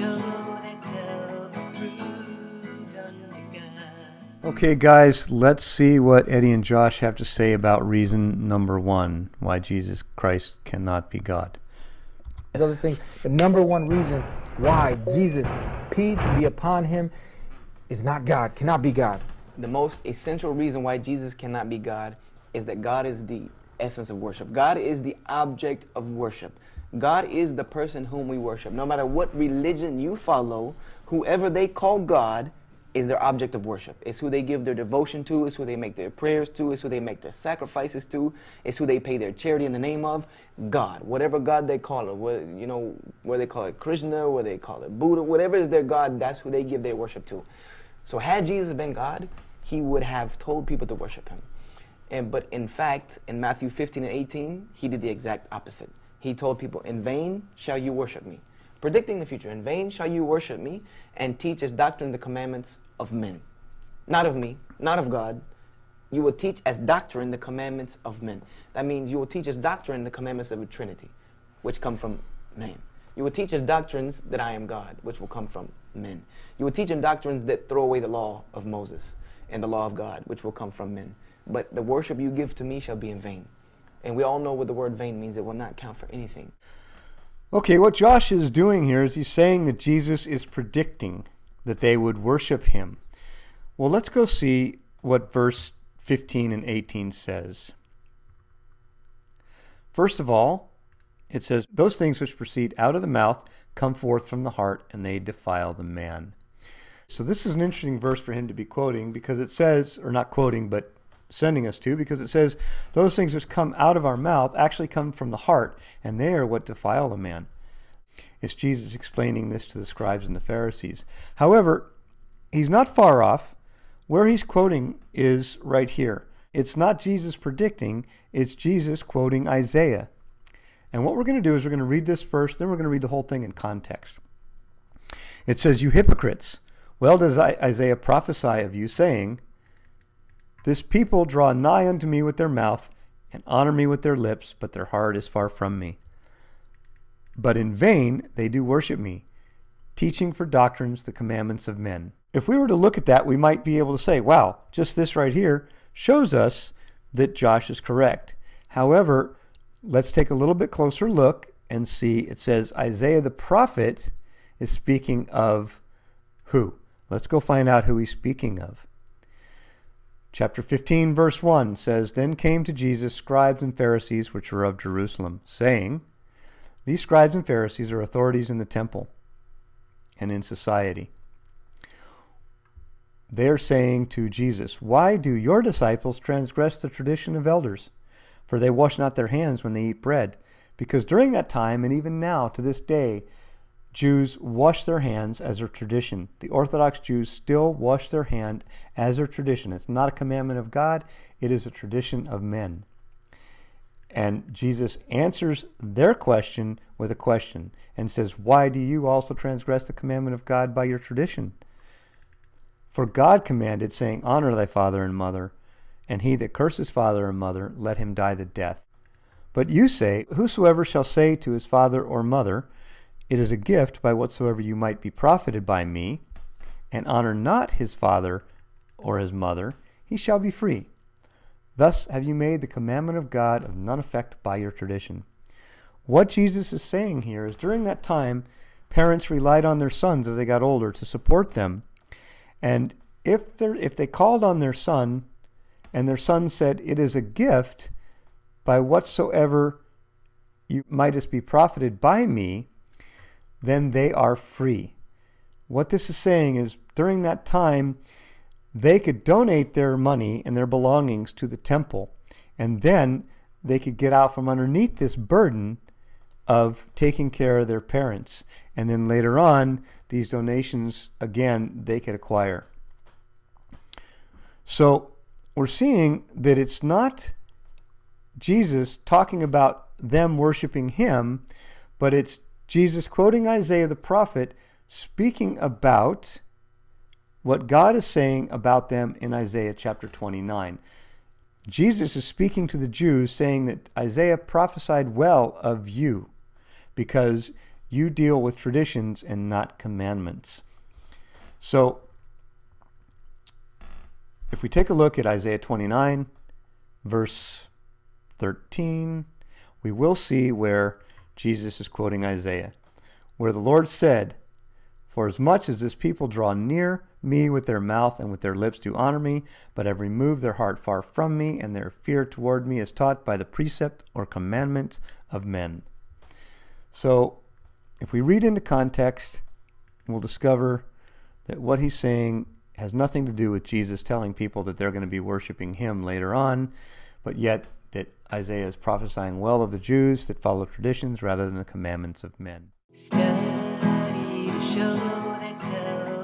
show themselves approved unto God. Okay, guys, let's see what Eddie and Josh have to say about reason number one, why Jesus Christ cannot be God. The other thing, the number one reason why Jesus, peace be upon him, is not God, cannot be God. The most essential reason why Jesus cannot be God is that God is the essence of worship. God is the object of worship. God is the person whom we worship. No matter what religion you follow, whoever they call God is their object of worship. It's who they give their devotion to, it's who they make their prayers to, it's who they make their sacrifices to, it's who they pay their charity in the name of. God, whatever God they call it, whether they call it Krishna, whether they call it Buddha, whatever is their God, that's who they give their worship to. So had Jesus been God, he would have told people to worship him. But in fact, in Matthew 15 and 18, he did the exact opposite. He told people, in vain shall you worship me. Predicting the future, in vain shall you worship me and teach as doctrine the commandments of men. Not of me, not of God. You will teach as doctrine the commandments of men. That means you will teach as doctrine the commandments of the Trinity, which come from man. You will teach as doctrines that I am God, which will come from men. You will teach in doctrines that throw away the law of Moses and the law of God, which will come from men. But the worship you give to me shall be in vain. And we all know what the word vain means. It will not count for anything. Okay, what Josh is doing here is he's saying that Jesus is predicting that they would worship him. Well, let's go see what verse 15 and 18 says. First of all, it says, those things which proceed out of the mouth come forth from the heart, and they defile the man. So this is an interesting verse for him to be quoting, because it says, or not quoting, but sending us to, because it says those things which come out of our mouth actually come from the heart, and they are what defile a man. It's Jesus explaining this to the scribes and the Pharisees. However, he's not far off. Where he's quoting is right here. It's not Jesus predicting, it's Jesus quoting Isaiah. And what we're going to do is we're going to read this first, then we're going to read the whole thing in context. It says, you hypocrites, well does Isaiah prophesy of you, saying, this people draw nigh unto me with their mouth, and honor me with their lips, but their heart is far from me. But in vain they do worship me, teaching for doctrines the commandments of men. If we were to look at that, we might be able to say, wow, just this right here shows us that Josh is correct. However, let's take a little bit closer look and see. It says Isaiah the prophet is speaking of who? Let's go find out who he's speaking of. Chapter 15, verse 1 says, then came to Jesus scribes and Pharisees which were of Jerusalem, saying, these scribes and Pharisees are authorities in the temple and in society. They are saying to Jesus, why do your disciples transgress the tradition of elders? For they wash not their hands when they eat bread. Because during that time, and even now to this day, Jews wash their hands as their tradition. The Orthodox Jews still wash their hand as their tradition. It's not a commandment of God. It is a tradition of men. And Jesus answers their question with a question and says, why do you also transgress the commandment of God by your tradition? For God commanded, saying, honor thy father and mother, and he that curses father and mother, let him die the death. But you say, whosoever shall say to his father or mother, it is a gift by whatsoever you might be profited by me, and honor not his father or his mother, he shall be free. Thus have you made the commandment of God of none effect by your tradition. What Jesus is saying here is during that time, parents relied on their sons as they got older to support them. And if they called on their son, and their son said, it is a gift by whatsoever you mightest be profited by me, then they are free. What this is saying is during that time, they could donate their money and their belongings to the temple, and then they could get out from underneath this burden of taking care of their parents. And then later on, these donations, again, they could acquire. So we're seeing that it's not Jesus talking about them worshiping him, but it's Jesus quoting Isaiah the prophet, speaking about what God is saying about them in Isaiah chapter 29. Jesus is speaking to the Jews, saying that Isaiah prophesied well of you, because You deal with traditions and not commandments. So, if we take a look at Isaiah 29, verse 13, we will see where Jesus is quoting Isaiah, where the Lord said, "For as much as this people draw near me with their mouth and with their lips do honor me, but have removed their heart far from me, and their fear toward me is taught by the precept or commandment of men." So, if we read into context, we'll discover that what he's saying has nothing to do with Jesus telling people that they're going to be worshiping him later on, but yet that Isaiah is prophesying well of the Jews that follow traditions rather than the commandments of men. Study to show thyself